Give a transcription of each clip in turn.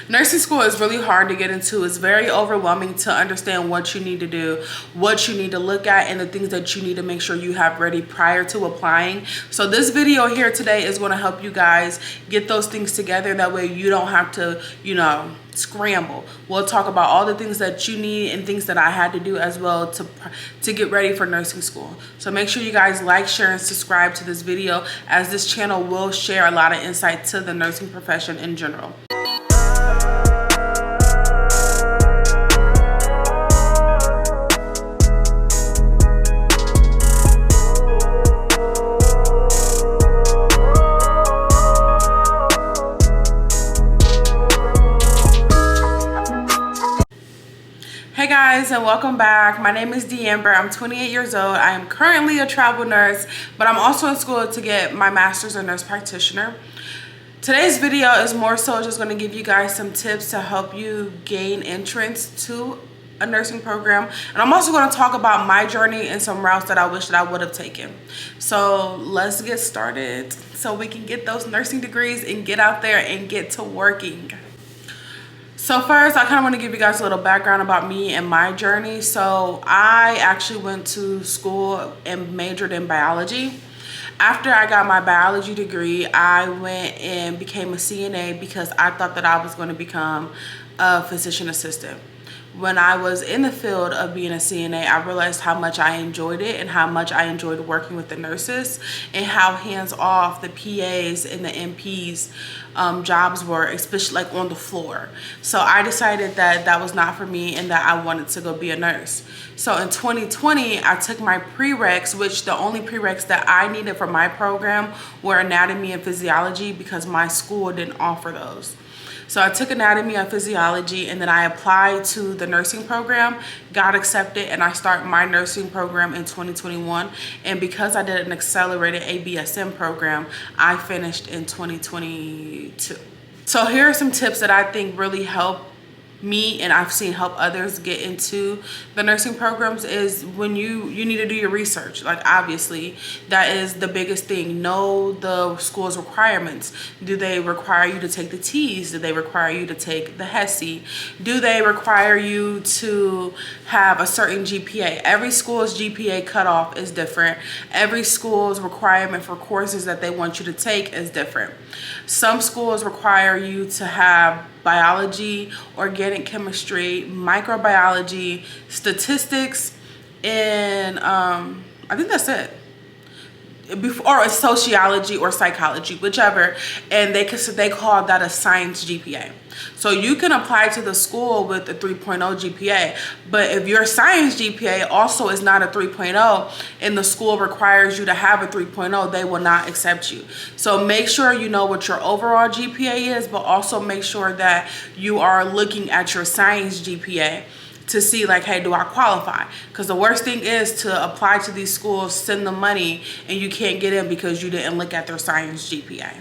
Nursing school is really hard to get into. It's very overwhelming to understand what you need to do, what you need to look at, and the things that you need to make sure you have ready prior to applying. So this video here today is going to help you guys get those things together. That way you don't have to, scramble. We'll talk about all the things that you need and things that I had to do as well to get ready for nursing school. So make sure you guys like, share, and subscribe to this video, as this channel will share a lot of insight to the nursing profession in general. Hey guys, and welcome back. My name is D'Amber. I'm 28 years old. I am currently a travel nurse, but I'm also in school to get my master's in nurse practitioner. Today's video is more so just going to give you guys some tips to help you gain entrance to a nursing program, and I'm also going to talk about my journey and some routes that I wish that I would have taken. So let's get started so we can get those nursing degrees and get out there and get to working. So first, I kind of want to give you guys a little background about me and my journey. So I actually went to school and majored in biology. After I got my biology degree, I went and became a CNA because I thought that I was going to become a physician assistant. When I was in the field of being a CNA, I realized how much I enjoyed it and how much I enjoyed working with the nurses and how hands-off the PAs and the NPs jobs were, especially like on the floor. So I decided that that was not for me and that I wanted to go be a nurse. So in 2020, I took my prereqs, which the only prereqs that I needed for my program were anatomy and physiology because my school didn't offer those. So I took anatomy and physiology, and then I applied to the nursing program, got accepted, and I started my nursing program in 2021. And because I did an accelerated ABSM program, I finished in 2022. So here are some tips that I think really help me and I've seen help others get into the nursing programs. Is when you need to do your research. Like, obviously that is the biggest thing. Know the school's requirements. Do they require you to take the T's? Do they require you to take the HESI? Do they require you to have a certain GPA? Every school's GPA cutoff is different. Every school's requirement for courses that they want you to take is different. Some schools require you to have biology, organic chemistry, microbiology, statistics, and I think that's it. Or sociology or psychology, whichever, and they call that a science GPA. So you can apply to the school with a 3.0 GPA, but if your science GPA also is not a 3.0 and the school requires you to have a 3.0, they will not accept you. So make sure you know what your overall GPA is, but also make sure that you are looking at your science GPA to see, like, hey, do I qualify? Because the worst thing is to apply to these schools, send them money, and you can't get in because you didn't look at their science GPA.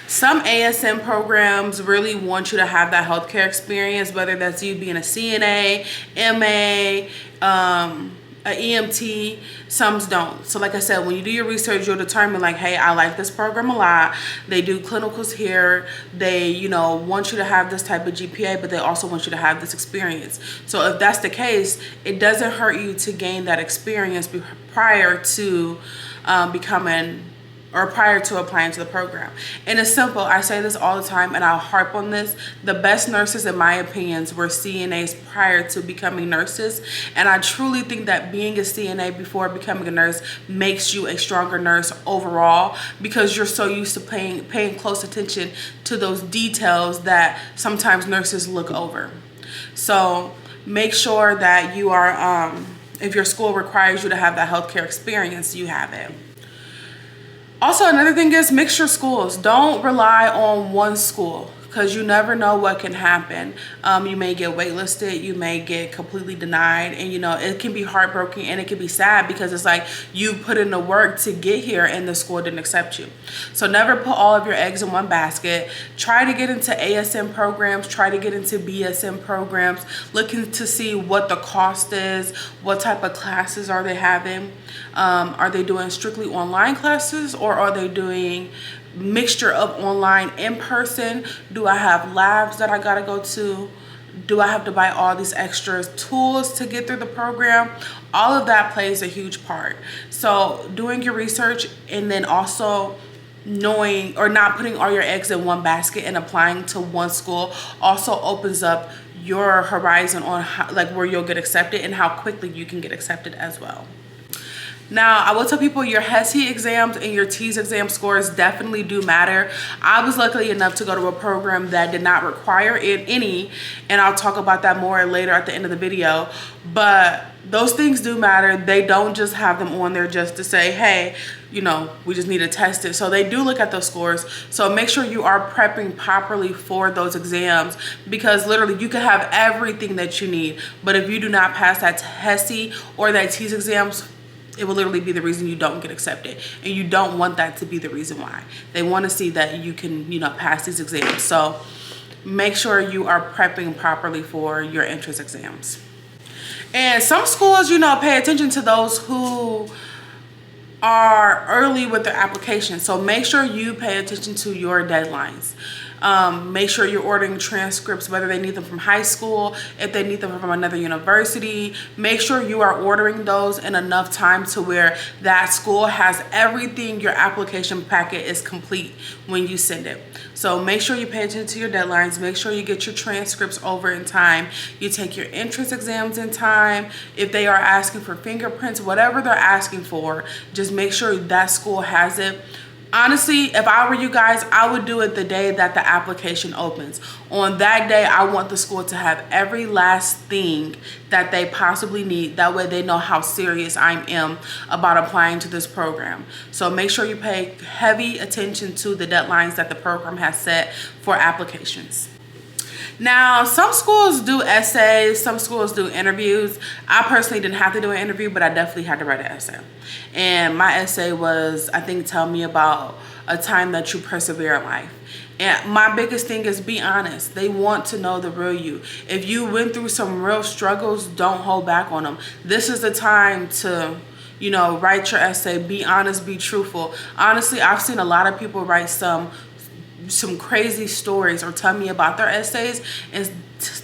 Some ASM programs really want you to have that healthcare experience, whether that's you being a CNA, MA, an EMT. Some don't. So like I said, when you do your research, you'll determine, like, hey, I like this program a lot. They do clinicals here. They, want you to have this type of GPA, but they also want you to have this experience. So if that's the case, it doesn't hurt you to gain that experience prior to prior to applying to the program. And it's simple. I say this all the time and I'll harp on this. The best nurses, in my opinions, were CNAs prior to becoming nurses. And I truly think that being a CNA before becoming a nurse makes you a stronger nurse overall, because you're so used to paying close attention to those details that sometimes nurses look over. So make sure that you are, if your school requires you to have that healthcare experience, you have it. Also, another thing is mix your schools. Don't rely on one school, because you never know what can happen. You may get waitlisted, you may get completely denied, and it can be heartbroken and it can be sad, because it's like you put in the work to get here and the school didn't accept you. So never put all of your eggs in one basket. Try to get into ASM programs, try to get into BSM programs, looking to see what the cost is, what type of classes are they having. Are they doing strictly online classes, or are they doing mixture of online, in person? Do I have labs that I gotta go to? Do I have to buy all these extra tools to get through the program? All of that plays a huge part. So doing your research, and then also knowing or not putting all your eggs in one basket and applying to one school also opens up your horizon on how, like, where you'll get accepted and how quickly you can get accepted as well. Now, I will tell people your HESI exams and your TEAS exam scores definitely do matter. I was lucky enough to go to a program that did not require any, and I'll talk about that more later at the end of the video. But those things do matter. They don't just have them on there just to say, hey, you know, we just need to test it. So they do look at those scores. So make sure you are prepping properly for those exams, because literally you could have everything that you need, but if you do not pass that HESI or that TEAS exams, it will literally be the reason you don't get accepted. And you don't want that to be the reason why. They want to see that you can, you know, pass these exams. So make sure you are prepping properly for your entrance exams. And some schools, you know, pay attention to those who are early with their application. So make sure you pay attention to your deadlines. Make sure you're ordering transcripts, whether they need them from high school, if they need them from another university. Make sure you are ordering those in enough time to where that school has everything, your application packet is complete when you send it. So make sure you pay attention to your deadlines. Make sure you get your transcripts over in time. You take your entrance exams in time. If they are asking for fingerprints, whatever they're asking for, just make sure that school has it. Honestly, if I were you guys, I would do it the day that the application opens. On that day, I want the school to have every last thing that they possibly need. That way they know how serious I am about applying to this program. So make sure you pay heavy attention to the deadlines that the program has set for applications. Now, some schools do essays, some schools do interviews. I personally didn't have to do an interview, but I definitely had to write an essay. And my essay was, I think, tell me about a time that you persevere in life. And my biggest thing is be honest. They want to know the real you. If you went through some real struggles, don't hold back on them. This is the time to, you know, write your essay, be honest, be truthful. Honestly, I've seen a lot of people write some crazy stories or tell me about their essays and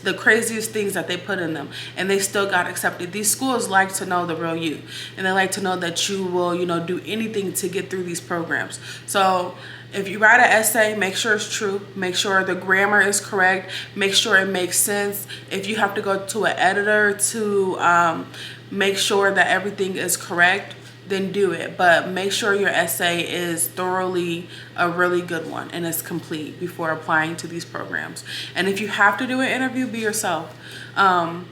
the craziest things that they put in them, and they still got accepted. These schools like to know the real you, and they like to know that you will, you know, do anything to get through these programs. So if you write an essay, make sure it's true, make sure the grammar is correct, make sure it makes sense. If you have to go to an editor to make sure that everything is correct, then do it. But make sure your essay is thoroughly a really good one and it's complete before applying to these programs. And if you have to do an interview, be yourself. I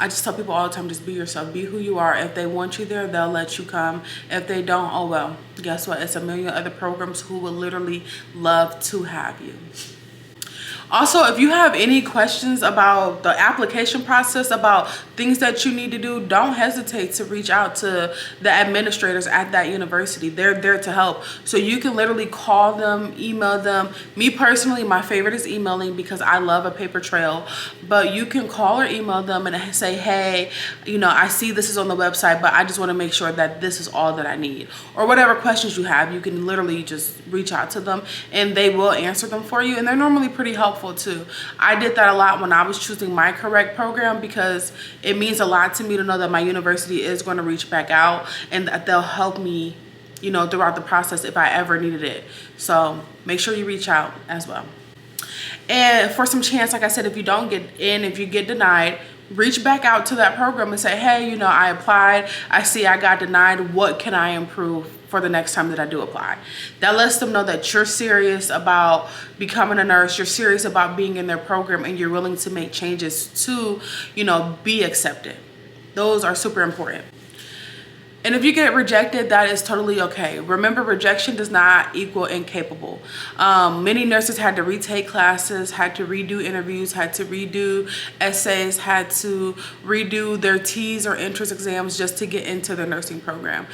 just tell people all the time, just be yourself, be who you are. If they want you there, they'll let you come. If they don't, oh well, guess what? It's a million other programs who will literally love to have you. Also, if you have any questions about the application process, about things that you need to do, don't hesitate to reach out to the administrators at that university. They're there to help. So you can literally call them, email them. Me personally, my favorite is emailing because I love a paper trail. But you can call or email them and say, hey, you know, I see this is on the website, but I just want to make sure that this is all that I need. Or whatever questions you have, you can literally just reach out to them and they will answer them for you. And they're normally pretty helpful too. I did that a lot when I was choosing my correct program because it means a lot to me to know that my university is going to reach back out and that they'll help me, you know, throughout the process if I ever needed it. So make sure you reach out as well. And for some chance, like I said, if you don't get in, if you get denied, reach back out to that program and say, hey, you know, I applied, I see I got denied, what can I improve for the next time that I do apply? That lets them know that you're serious about becoming a nurse, you're serious about being in their program, and you're willing to make changes to, you know, be accepted. Those are super important. And if you get rejected, that is totally okay. Remember, rejection does not equal incapable. Many nurses had to retake classes, had to redo interviews, had to redo essays, had to redo their TEAS or entrance exams just to get into the nursing program.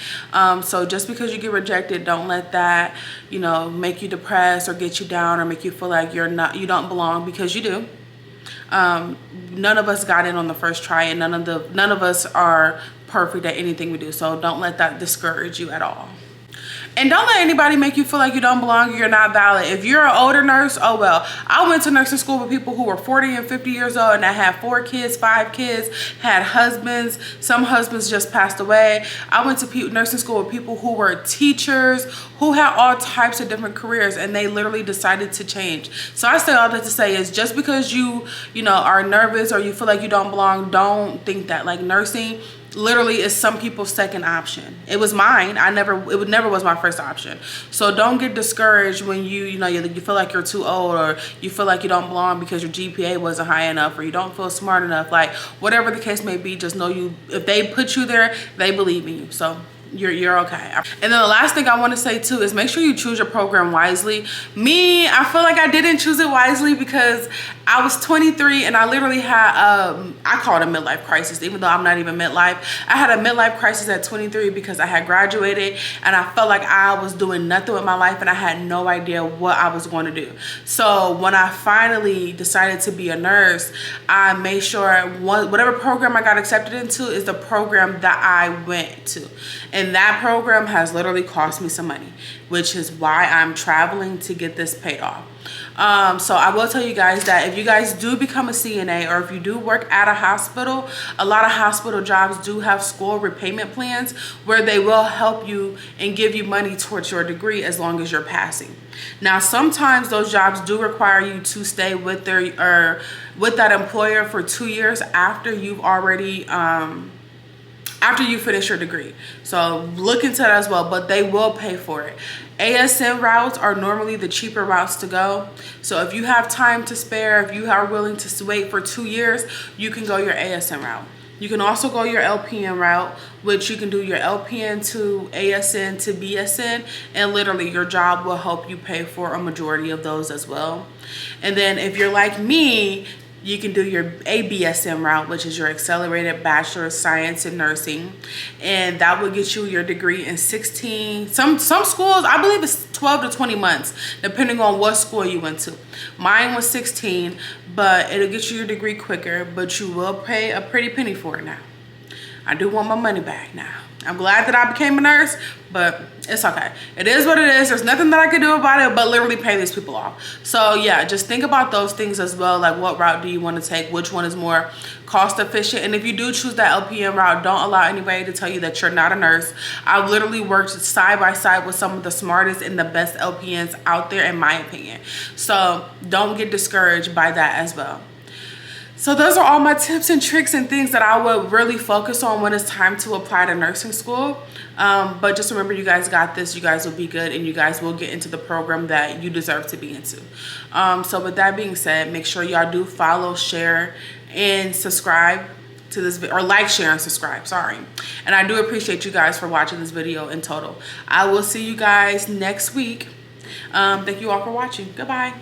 So just because you get rejected, don't let that, you know, make you depressed or get you down or make you feel like you don't belong, because you do. None of us got in on the first try, and none of us are perfect at anything we do. So don't let that discourage you at all. And don't let anybody make you feel like you don't belong or you're not valid. If you're an older nurse, oh well. I went to nursing school with people who were 40 and 50 years old and that had 4 kids, 5 kids, had husbands. Some husbands just passed away. I went to nursing school with people who were teachers, who had all types of different careers, and they literally decided to change. So I say all that to say is, just because you know, are nervous or you feel like you don't belong, don't think that. Like, nursing literally is some people's second option. It was mine. It never was my first option. So don't get discouraged when you feel like you're too old, or you feel like you don't belong because your GPA wasn't high enough, or you don't feel smart enough. Like, whatever the case may be, just know if they put you there, they believe in you. So you're okay. And then the last thing I want to say too is, make sure you choose your program wisely. Me, I feel like I didn't choose it wisely because I was 23 and I literally had I call it a midlife crisis, even though I'm not even midlife. I had a midlife crisis at 23 because I had graduated and I felt like I was doing nothing with my life and I had no idea what I was going to do. So when I finally decided to be a nurse, I made sure whatever program I got accepted into is the program that I went to. And that program has literally cost me some money, which is why I'm traveling to get this paid off. So I will tell you guys that if you guys do become a CNA, or if you do work at a hospital, a lot of hospital jobs do have school repayment plans where they will help you and give you money towards your degree as long as you're passing. Now, sometimes those jobs do require you to stay with that employer for 2 years after you've already after you finish your degree. So look into that as well, but they will pay for it. ASN routes are normally the cheaper routes to go. So if you have time to spare, if you are willing to wait for 2 years, you can go your ASN route. You can also go your LPN route, which you can do your LPN to ASN to BSN, and literally your job will help you pay for a majority of those as well. And then if you're like me, you can do your ABSN route, which is your Accelerated Bachelor of Science in Nursing, and that will get you your degree in 16. Some schools, I believe it's 12 to 20 months, depending on what school you went to. Mine was 16, but it'll get you your degree quicker, but you will pay a pretty penny for it now. I do want my money back now. I'm glad that I became a nurse, but it's okay. It is what it is. There's nothing that I can do about it but literally pay these people off. So yeah, just think about those things as well. Like, what route do you want to take? Which one is more cost efficient? And if you do choose that LPN route, don't allow anybody to tell you that you're not a nurse. I've literally worked side by side with some of the smartest and the best LPNs out there, in my opinion. So don't get discouraged by that as well. So those are all my tips and tricks and things that I would really focus on when it's time to apply to nursing school. But just remember, you guys got this. You guys will be good, and you guys will get into the program that you deserve to be into. So with that being said, make sure y'all do follow, share, and subscribe to this video, or like, share, and subscribe, sorry. And I do appreciate you guys for watching this video in total. I will see you guys next week. Thank you all for watching. Goodbye.